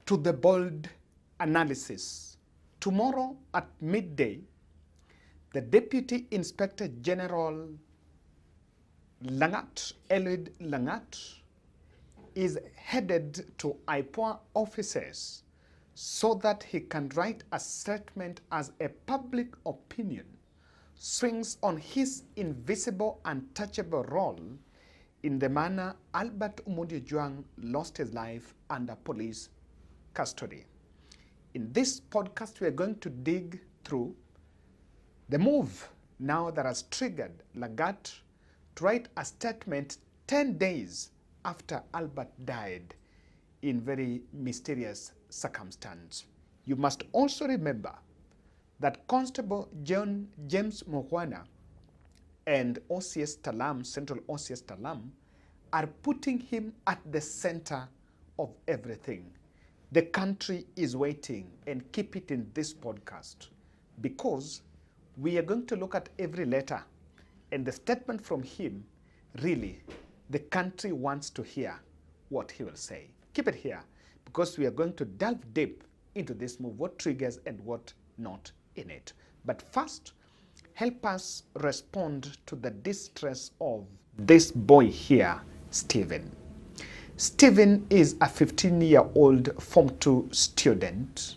to the bold analysis. Tomorrow at midday, the Deputy Inspector General Lagat, Eliud Lagat, is headed to IPOA offices so that he can write a statement as a public opinion swings on his invisible, untouchable role in the manner Albert Omondi Jang lost his life under police custody. In this podcast, we are going to dig through the move now that has triggered Lagat to write a statement 10 days after Albert died in very mysterious circumstance. You must also remember that Constable James Mohwana and OCS Taalam, Central OCS Taalam, are putting him at the center of everything. The country is waiting, and keep it in this podcast, because we are going to look at every letter and the statement from him. Really, the country wants to hear what he will say. Keep it here, because we are going to delve deep into this move, what triggers and what not in it. But first, help us respond to the distress of this boy here, Stephen. Stephen is a 15-year-old Form 2 student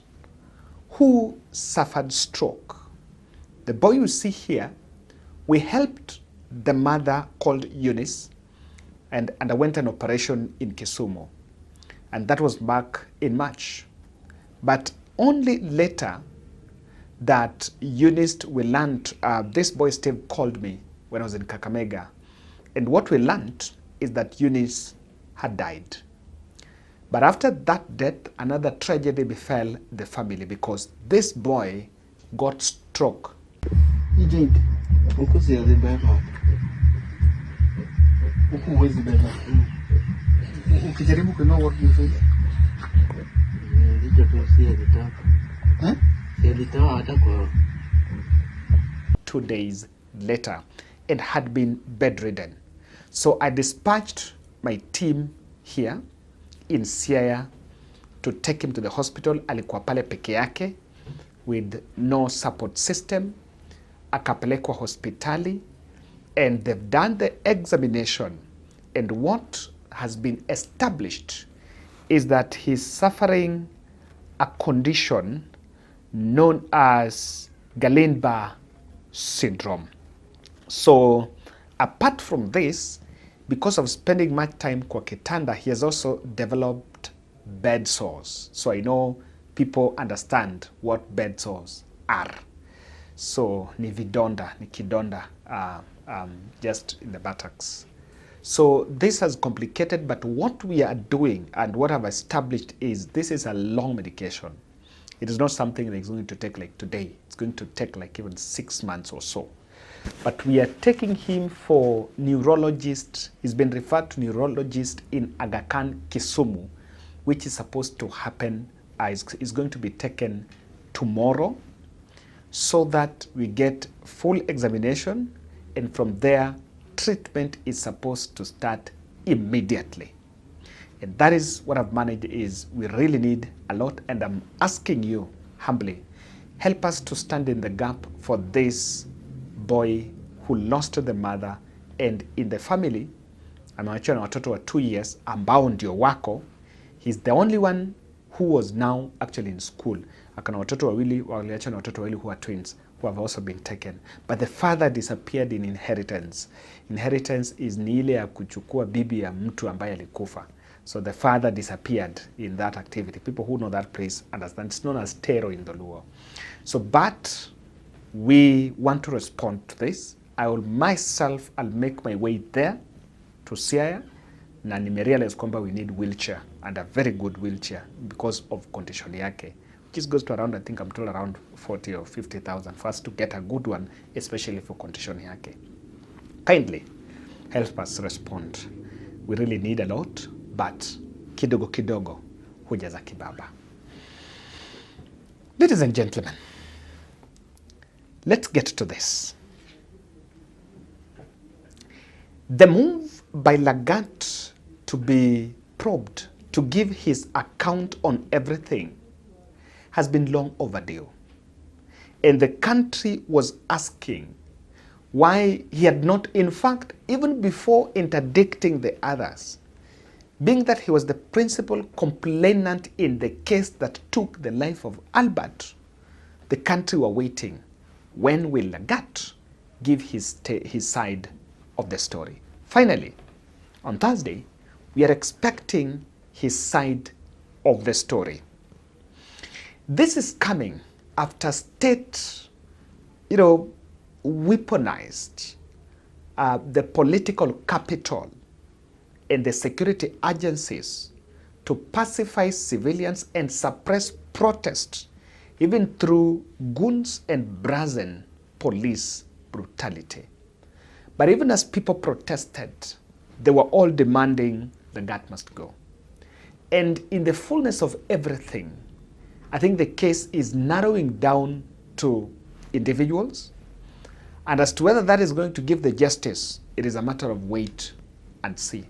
who suffered stroke. The boy you see here, we helped the mother called Eunice and underwent an operation in Kisumu. And that was back in March. But only later that Eunice, we learned, this boy Steve called me when I was in Kakamega. And what we learned is that Eunice had died. But after that death, another tragedy befell the family because this boy got stroke. Ukijaribu kuinua what you feel? Huh? 2 days later and had been bedridden. So I dispatched my team here in Siaya to take him to the hospital. Alikuwa pale peke yake with no support system. Akapelekwa hospitali and they've done the examination, and what has been established is that he's suffering a condition known as Guillain-Barré syndrome. So apart from this, because of spending much time kwa kitanda, he has also developed bed sores. So I know people understand what bed sores are. So ni vidonda, ni kidonda, just in the buttocks. So this has complicated, but what we are doing and what I've established is this is a long medication. It is not something that is going to take like today. It's going to take like even 6 months or so. But we are taking him for neurologist. He's been referred to neurologist in Aga Khan, Kisumu, which is supposed to happen, is going to be taken tomorrow, so that we get full examination, and from there, treatment is supposed to start immediately. And that is what I've managed is we really need a lot, and I'm asking you humbly, help us to stand in the gap for this boy who lost the mother, and in the family, amewachiwa na watoto wa 2 years ambao ndio wako. He's the only one who was now actually in school. Akana watoto wawili, waliacha na watoto wawili who are twins, who have also been taken. But the father disappeared in inheritance. Inheritance is ni ile ya kuchukua bibi ya mtu ambaye alikufa. So the father disappeared in that activity. People who know that place understand. It's known as tero in the Luo. So, but we want to respond to this. I'll make my way there to Siaya, na nimerealize kwamba we need wheelchair, and a very good wheelchair because of condition yake, which goes to around, I think I'm told around 40 or 50,000 for us to get a good one, especially for condition yake. Kindly help us respond. We really need a lot, but kidogo kidogo hujaza kibaba. Ladies and gentlemen, let's get to this. The move by Lagat to be probed to give his account on everything has been long overdue. And the country was asking why he had not, in fact, even before interdicting the others, being that he was the principal complainant in the case that took the life of Albert, the country were waiting. When will Lagat give his side of the story? Finally, on Thursday, we are expecting his side of the story. This is coming after state, weaponized the political capital and the security agencies to pacify civilians and suppress protests, even through goons and brazen police brutality. But even as people protested, they were all demanding the Lagat must go. And in the fullness of everything, I think the case is narrowing down to individuals. And as to whether that is going to give the justice, it is a matter of wait and see.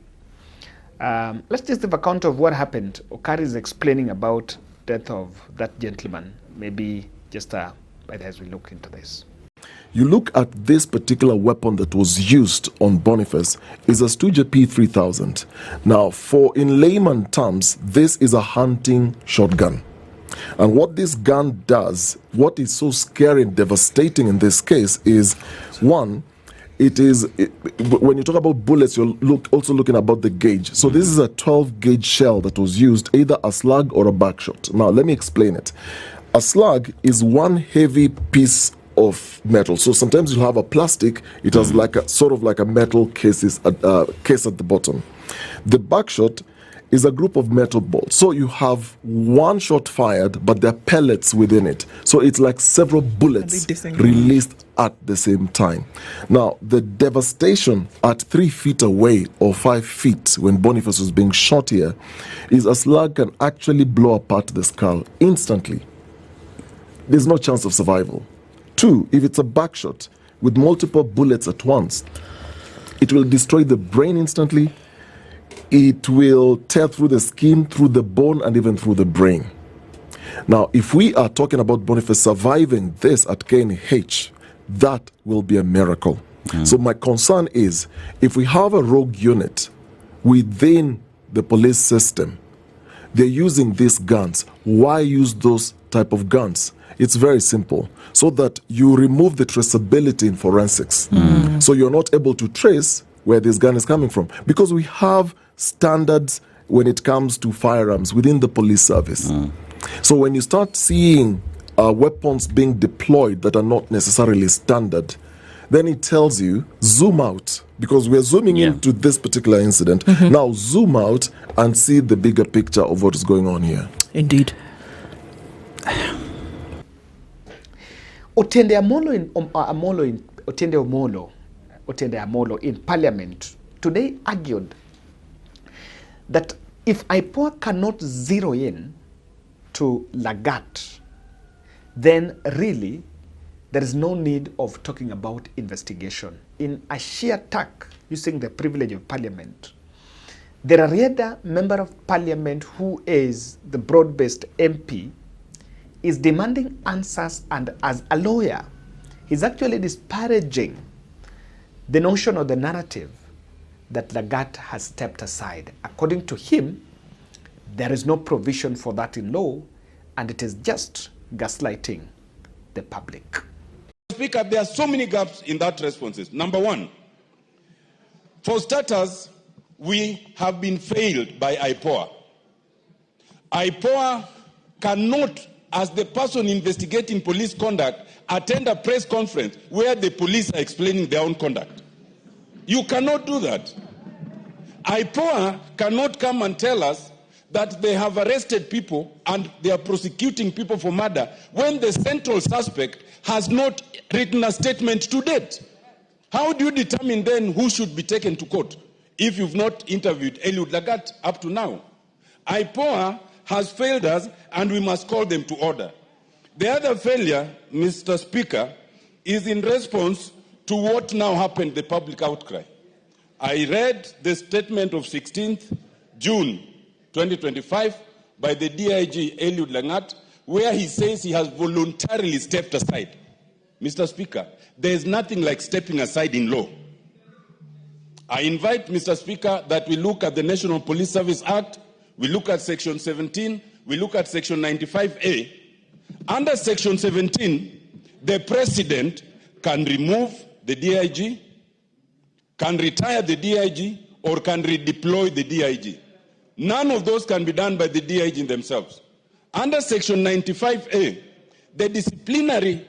Let's just give account of what happened. Okari is explaining about death of that gentleman. Maybe just as we look into this. You look at this particular weapon that was used on Boniface is a Stuja P3000. Now, in layman terms, this is a hunting shotgun. And what this gun does, what is so scary and devastating in this case is, one, when you talk about bullets, you're also looking about the gauge. So this is a 12 gauge shell that was used, either a slug or a backshot. Now, let me explain it. A slug is one heavy piece of metal. So sometimes you have a plastic, it has sort of like a metal case at the bottom. The backshot is a group of metal balls. So you have one shot fired, but there are pellets within it. So it's like several bullets released at the same time. Now, the devastation at 3 feet away or 5 feet when Boniface was being shot here is a slug can actually blow apart the skull instantly. There's no chance of survival. 2, if it's a backshot with multiple bullets at once, it will destroy the brain instantly. It will tear through the skin, through the bone, and even through the brain. Now, if we are talking about Boniface surviving this at KNH, that will be a miracle. So my concern is, if we have a rogue unit within the police system, they're using these guns. Why use those type of guns? It's very simple, so that you remove the traceability in forensics. So you're not able to trace where this gun is coming from, because we have standards when it comes to firearms within the police service. So when you start seeing weapons being deployed that are not necessarily standard, then it tells you, zoom out, because we're zooming into this particular incident. Now zoom out and see the bigger picture of what is going on here. Indeed. Otiende Amolo in Parliament today argued that if IPOA cannot zero in to Lagat, then really there is no need of talking about investigation. In a sheer attack using the privilege of Parliament, the Rarieda Member of Parliament, who is the broad-based MP, is demanding answers, and as a lawyer, he's actually disparaging the notion or the narrative that Lagat has stepped aside. According to him, there is no provision for that in law, and it is just gaslighting the public. Speaker, there are so many gaps in that responses. Number one, for starters, we have been failed by IPOA. IPOA cannot, as the person investigating police conduct, attend a press conference where the police are explaining their own conduct. You cannot do that. IPOA cannot come and tell us that they have arrested people and they are prosecuting people for murder when the central suspect has not written a statement to date. How do you determine then who should be taken to court if you've not interviewed Eliud Lagat up to now? IPOA has failed us, and we must call them to order. The other failure, Mr. Speaker, is in response to what now happened, the public outcry. I read the statement of 16th June 2025, by the DIG Eliud Lagat, where he says he has voluntarily stepped aside. Mr. Speaker, there is nothing like stepping aside in law. I invite, Mr. Speaker, that we look at the National Police Service Act, we look at Section 17, we look at Section 95A. Under Section 17, the President can remove the DIG, can retire the DIG, or can redeploy the DIG. None of those can be done by the DIG themselves. Under Section 95A, the disciplinary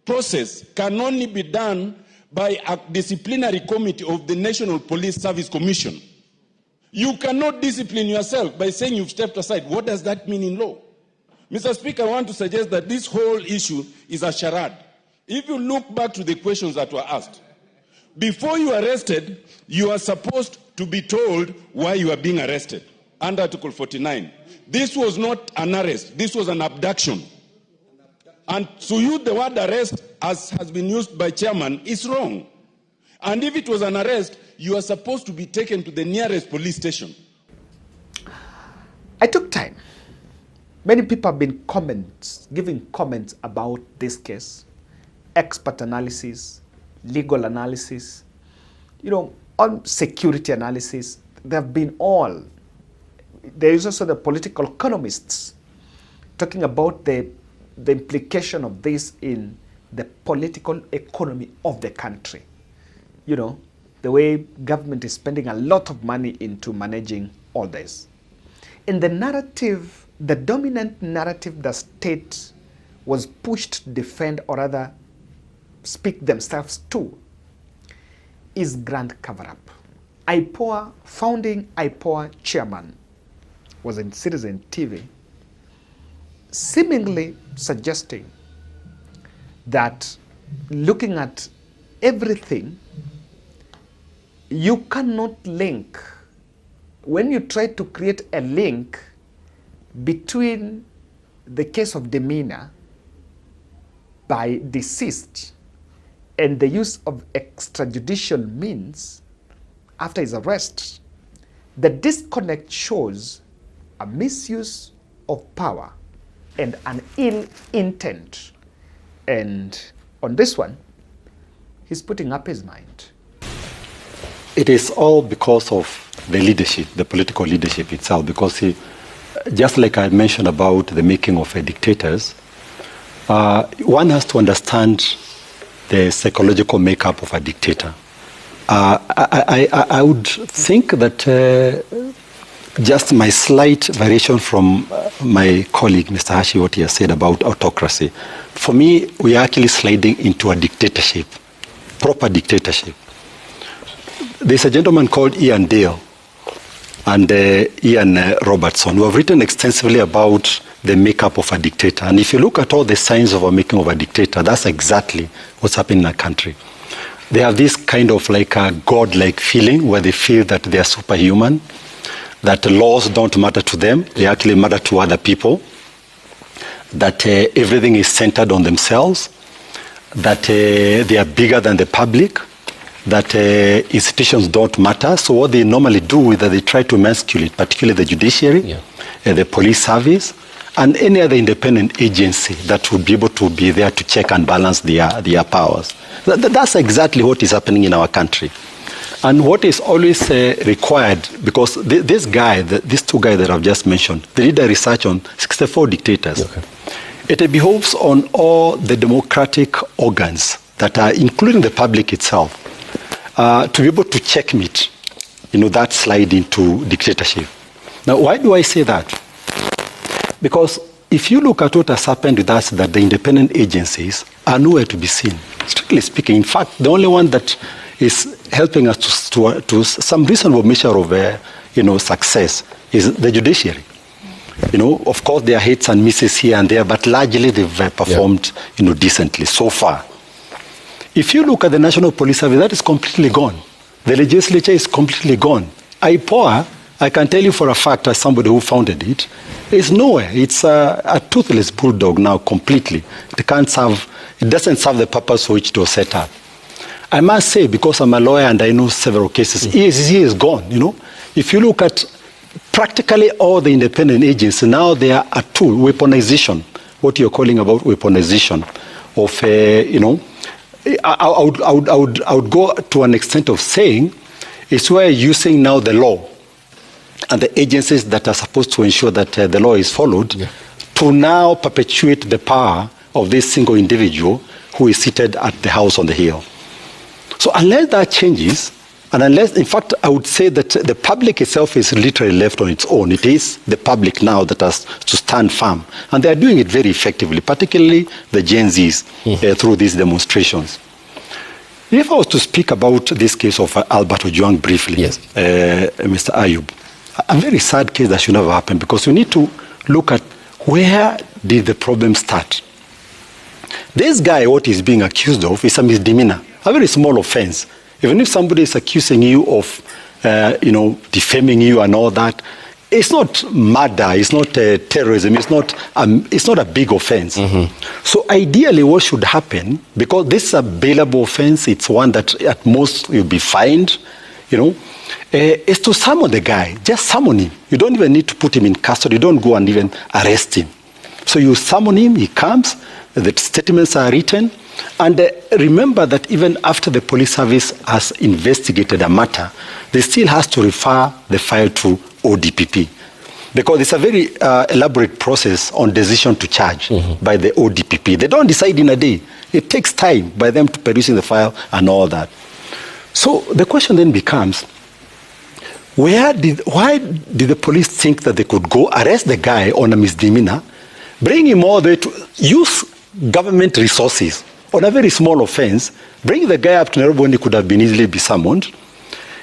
process can only be done by a disciplinary committee of the National Police Service Commission. You cannot discipline yourself by saying you've stepped aside. What does that mean in law? Mr. Speaker, I want to suggest that this whole issue is a charade. If you look back to the questions that were asked, before you are arrested, you are supposed to be told why you are being arrested. Under Article 49. This was not an arrest. This was an abduction. And to use the word arrest, as has been used by chairman, is wrong. And if it was an arrest, you are supposed to be taken to the nearest police station. I took time. Many people have been giving comments about this case, expert analysis, legal analysis, on security analysis. There have been all. There is also the political economists talking about the implication of this in the political economy of the country. The way government is spending a lot of money into managing all this. In the narrative, the dominant narrative the state was pushed to defend, or rather speak themselves to, is grand cover-up. IPOA, founding IPOA chairman, was in Citizen TV, seemingly suggesting that looking at everything, you cannot link. When you try to create a link between the case of demeanor by deceased and the use of extrajudicial means after his arrest, the disconnect shows a misuse of power and an ill intent. And on this one, he's putting up his mind. It is all because of the leadership, the political leadership itself, because just like I mentioned about the making of dictators, one has to understand the psychological makeup of a dictator. I would think that just my slight variation from my colleague, Mr. Hashi, what he has said about autocracy, for me, we are actually sliding into a dictatorship, proper dictatorship. There's a gentleman called Ian Dale and Ian Robertson, who have written extensively about the makeup of a dictator. And if you look at all the signs of a making of a dictator, that's exactly what's happening in a country. They have this kind of like a godlike feeling where they feel that they are superhuman, that the laws don't matter to them, they actually matter to other people, that everything is centered on themselves, that they are bigger than the public, that institutions don't matter. So what they normally do is that they try to emasculate, particularly the judiciary, the police service, and any other independent agency that would be able to be there to check and balance their powers. That's exactly what is happening in our country. And what is always required, because these two guys that I've just mentioned, they did a research on 64 dictators. Okay. It behoves on all the democratic organs that are, including the public itself, to be able to checkmate, that slide into dictatorship. Now, why do I say that? Because if you look at what has happened with us, that the independent agencies are nowhere to be seen, strictly speaking. In fact, the only one that is helping us to some reasonable measure of success is the judiciary. Of course, there are hits and misses here and there, but largely they've performed decently so far. If you look at the National Police Service, that is completely gone. The legislature is completely gone. IPOA, I can tell you for a fact, as somebody who founded it, is nowhere. It's a toothless bulldog now completely. It doesn't serve the purpose for which it was set up. I must say, because I'm a lawyer and I know several cases, EACC is gone. If you look at practically all the independent agents, now they are a tool, weaponization, what you're calling about weaponization of, I would go to an extent of saying it's where using now the law and the agencies that are supposed to ensure that the law is followed to now perpetuate the power of this single individual who is seated at the house on the hill. So unless that changes, and unless, in fact, I would say that the public itself is literally left on its own. It is the public now that has to stand firm. And they are doing it very effectively, particularly the Gen Zs through these demonstrations. If I was to speak about this case of Albert Ojwang briefly, Mr. Ayub, a very sad case that should never happen, because we need to look at where did the problem start. This guy, what he's being accused of is a misdemeanor, a very small offense. Even if somebody is accusing you of, defaming you and all that, it's not murder, it's not terrorism, it's not a big offense. So ideally what should happen, because this is a bailable offense, it's one that at most you'll be fined, is to summon the guy. Just summon him. You don't even need to put him in custody. You don't go and even arrest him. So you summon him, he comes, the statements are written, and remember that even after the police service has investigated a matter, they still has to refer the file to ODPP. Because it's a very elaborate process on decision to charge by the ODPP. They don't decide in a day. It takes time by them to producing the file and all that. So the question then becomes, why did the police think that they could go arrest the guy on a misdemeanor, bring him all the way to use government resources on a very small offense, bring the guy up to Nairobi when he could have been easily be summoned,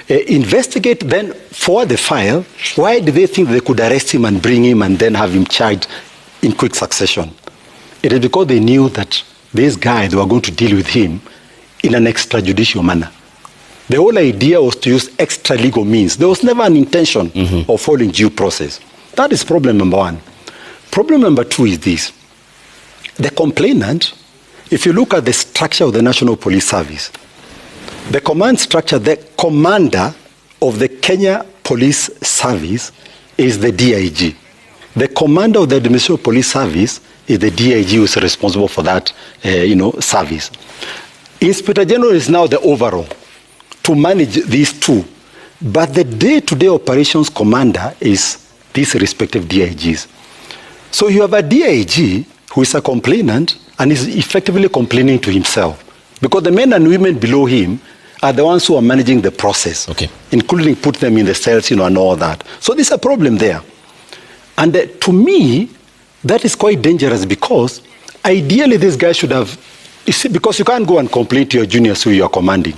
investigate, then forward the file? Why did they think they could arrest him and bring him and then have him charged in quick succession? It is because they knew that this guy, they were going to deal with him in an extrajudicial manner. The whole idea was to use extra legal means. There was never an intention of following due process. That is problem number one. Problem number two is this. The complainant, if you look at the structure of the National Police Service, the command structure, the commander of the Kenya Police Service is the DIG. The commander of the Administrative Police Service is the DIG who is responsible for that service. Inspector General is now the overall to manage these two. But the day-to-day operations commander is these respective DIGs. So you have a DIG who is a complainant and is effectively complaining to himself. Because the men and women below him are the ones who are managing the process, including put them in the cells, and all that. So there's a problem there. And to me, that is quite dangerous, because ideally this guy should have, because you can't go and complain to your juniors who you are commanding.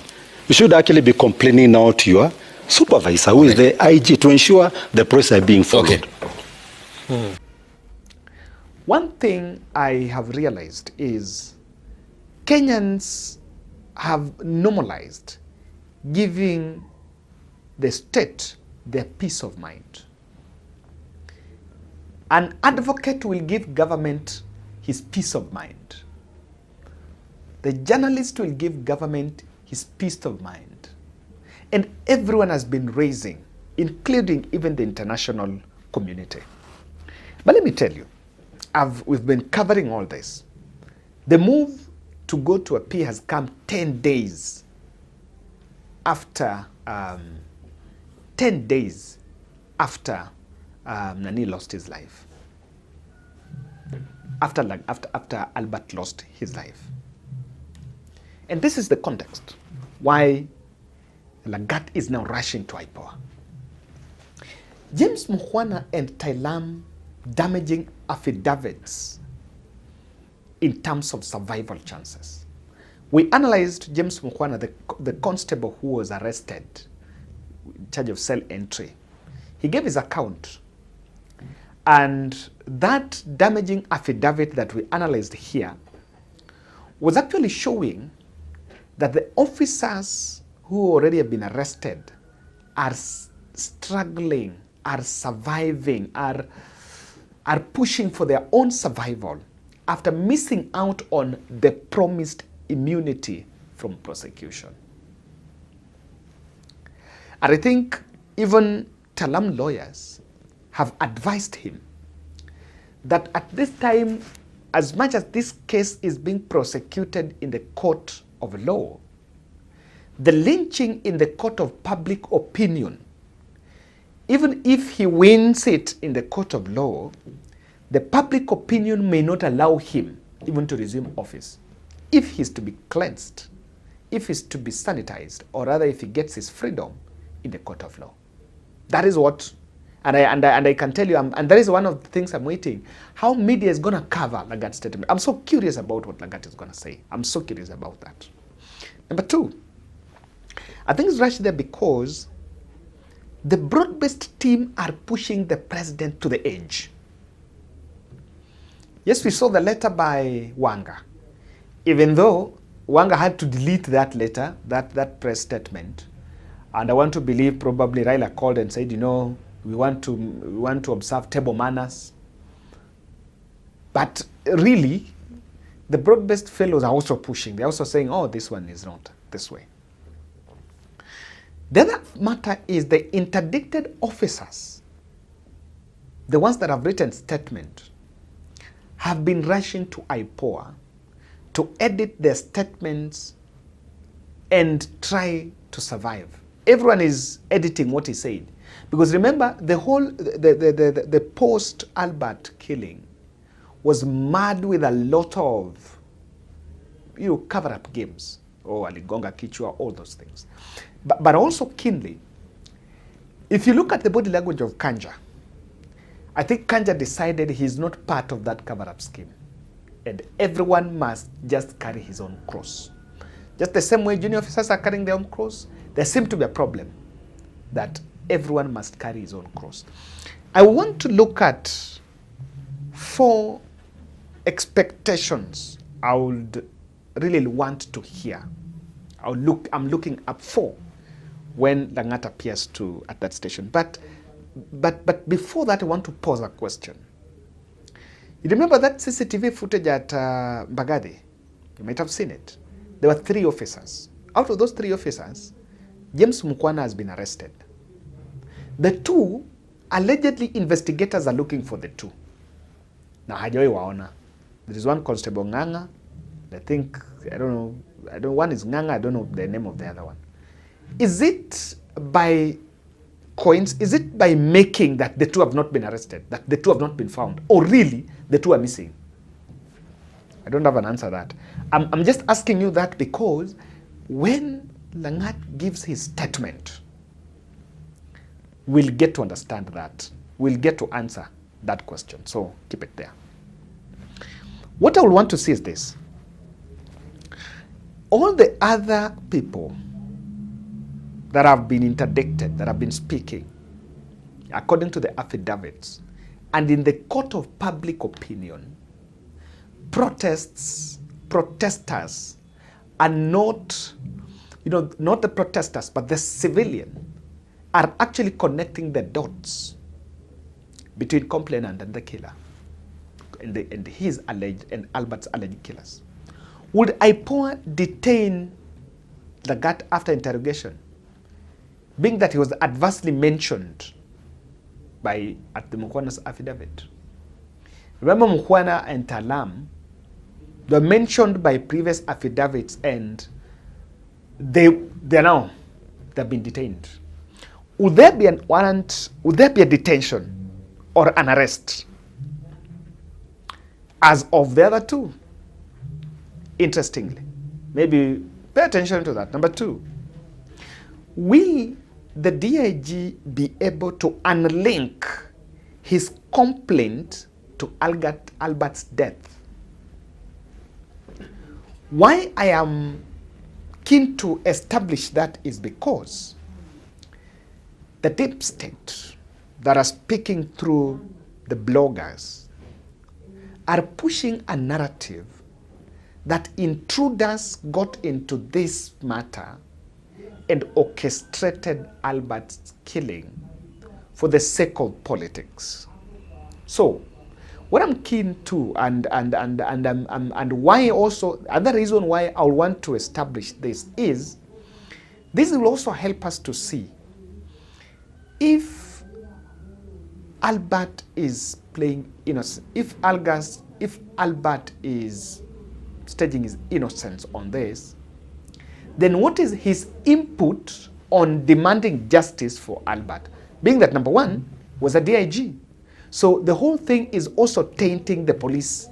You should actually be complaining now to your supervisor, who is the IG, to ensure the process is being followed. One thing I have realized is Kenyans have normalized giving the state their peace of mind. An advocate will give government his peace of mind. The journalist will give government his peace of mind. And everyone has been raising, including even the international community. But let me tell you, we've been covering all this. The move to go to a peer has come 10 days after Nani lost his life. After Albert lost his life. And this is the context why Lagat is now rushing to IPOA. James Mukhwana and Taalam damaging affidavits in terms of survival chances. We analyzed James Mukhwana, the constable who was arrested in charge of cell entry. He gave his account, and that damaging affidavit that we analyzed here was actually showing that the officers who already have been arrested are struggling, are surviving, are pushing for their own survival after missing out on the promised immunity from prosecution. And I think even Taalam lawyers have advised him that at this time, as much as this case is being prosecuted in the court of law, the lynching in the court of public opinion, even if he wins it in the court of law, the public opinion may not allow him even to resume office if he's to be cleansed, if he's to be sanitized, or rather if he gets his freedom in the court of law. That is what, and I can tell you, and that is one of the things I'm waiting, how media is going to cover Lagat's statement. I'm so curious about what Lagat is going to say. I'm so curious about that. Number two, I think it's rushed there because the broad-based team are pushing the president to the edge. Yes, we saw the letter by Wanga, even though Wanga had to delete that letter, that press statement. And I want to believe probably Raila called and said, you know, we want to observe table manners. But really, the broad-based fellows are also pushing. They're also saying, oh, this one is not this way. The other matter is the interdicted officers, the ones that have written statement, have been rushing to IPOA to edit their statements and try to survive. Everyone is editing what he said. Because remember, the post-Albert killing was mad with a lot of, cover-up games. Oh, Aligonga Kichwa, all those things. But also keenly, if you look at the body language of Kanja, I think Kanja decided he's not part of that cover-up scheme. And everyone must just carry his own cross. Just the same way junior officers are carrying their own cross, there seems to be a problem that everyone must carry his own cross. I want to look at 4 expectations I would really want to hear. I'm looking up 4 when Lagat appears at that station. But before that, I want to pose a question. You remember that CCTV footage at Mbagathi? You might have seen it. There were 3 officers. Out of those 3 officers, James Mukwana has been arrested. The 2, allegedly investigators are looking for the 2. Now, hajawai waona. There is one Constable Nganga. I think, one is Nganga, I don't know the name of the other one. Is it by coincidence? Is it by making that the 2 have not been arrested, that the 2 have not been found, or really the 2 are missing? I don't have an answer to that. I'm just asking you that because when Lagat gives his statement, we'll get to understand that. We'll get to answer that question. So keep it there. What I would want to see is this. All the other people that have been interdicted, that have been speaking, according to the affidavits, and in the court of public opinion, protesters are not, not the protesters, but the civilian are actually connecting the dots between complainant and the killer, and his alleged, and Albert's alleged killers. Would IPOA detain Lagat after interrogation, being that he was adversely mentioned at the Mukwana's affidavit? Remember, Mukwana and Taalam, they were mentioned by previous affidavits, and they've been detained. Would there be an warrant? Would there be a detention or an arrest as of the other 2? Interestingly, maybe pay attention to that. Number 2, will the DIG be able to unlink his complaint to Albert's death? Why I am keen to establish that is because the deep state that are speaking through the bloggers are pushing a narrative that intruders got into this matter and orchestrated Albert's killing for the sake of politics. So, what I'm keen to, and why also, another reason why I want to establish this is, this will also help us to see if Albert is playing innocent, if Albert is staging his innocence on this, then what is his input on demanding justice for Albert? Being that number one was a DIG. So the whole thing is also tainting the police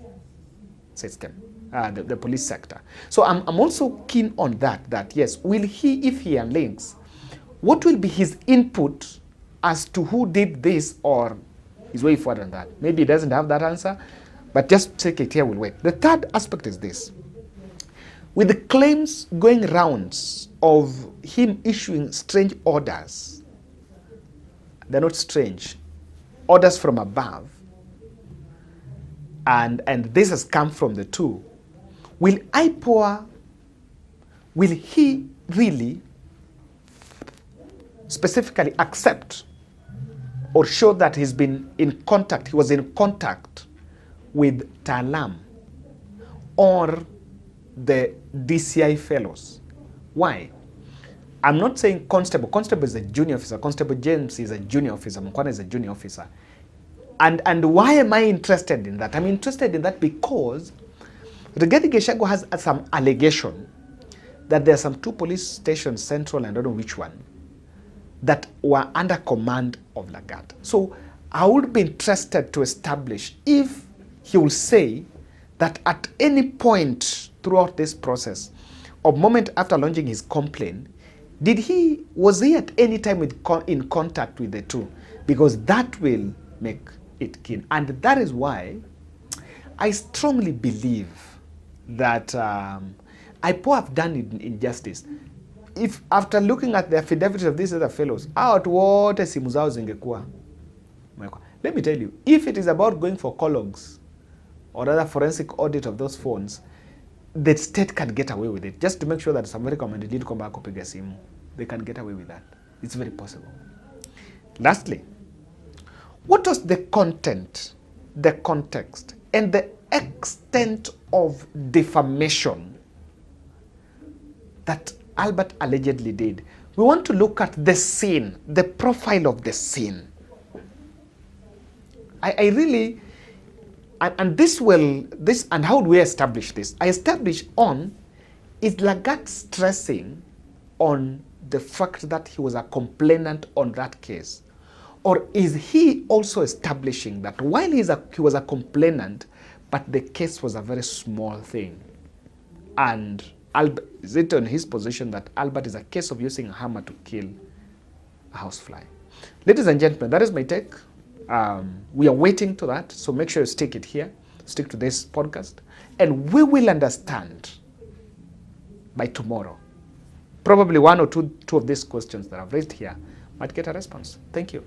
system, the police sector. So I'm also keen on that yes, will he, if he unlinks, what will be his input as to who did this or his way forward on that? Maybe he doesn't have that answer, but just take it here, we'll wait. The third aspect is this. With the claims going rounds of him issuing strange orders, they're not strange, orders from above, and this has come from the two. Will IPOA, will he really specifically accept or show that he was in contact with Taalam or the DCI fellows? Why? I'm not saying constable. Constable is a junior officer. Constable James is a junior officer. Mkwana is a junior officer. And why am I interested in that? I'm interested in that because Rigathi Gachagua has some allegation that there are some two police stations, Central and I don't know which one, that were under command of Lagat. So I would be interested to establish if he will say that at any point throughout this process, or moment after launching his complaint, was he at any time in contact with the two? Because that will make it keen. And that is why I strongly believe that IPOA have done injustice. If after looking at the affidavits of these other fellows, out what simu zao zingekuwa. Let me tell you, if it is about going for collogs or other forensic audit of those phones, the state can get away with it. Just to make sure that somebody did come back kupiga simu, they can get away with that. It's very possible. Lastly, what was the content, the context, and the extent of defamation that Albert allegedly did? We want to look at the scene, the profile of the scene. I really, and and how do we establish this? I establish is Lagat stressing on the fact that he was a complainant on that case? Or is he also establishing that while he was a complainant, but the case was a very small thing? And is it on his position that Albert is a case of using a hammer to kill a housefly? Ladies and gentlemen, that is my take. We are waiting to that, so make sure you stick it here, stick to this podcast, and we will understand by tomorrow. Probably one or two of these questions that I've raised here might get a response. Thank you.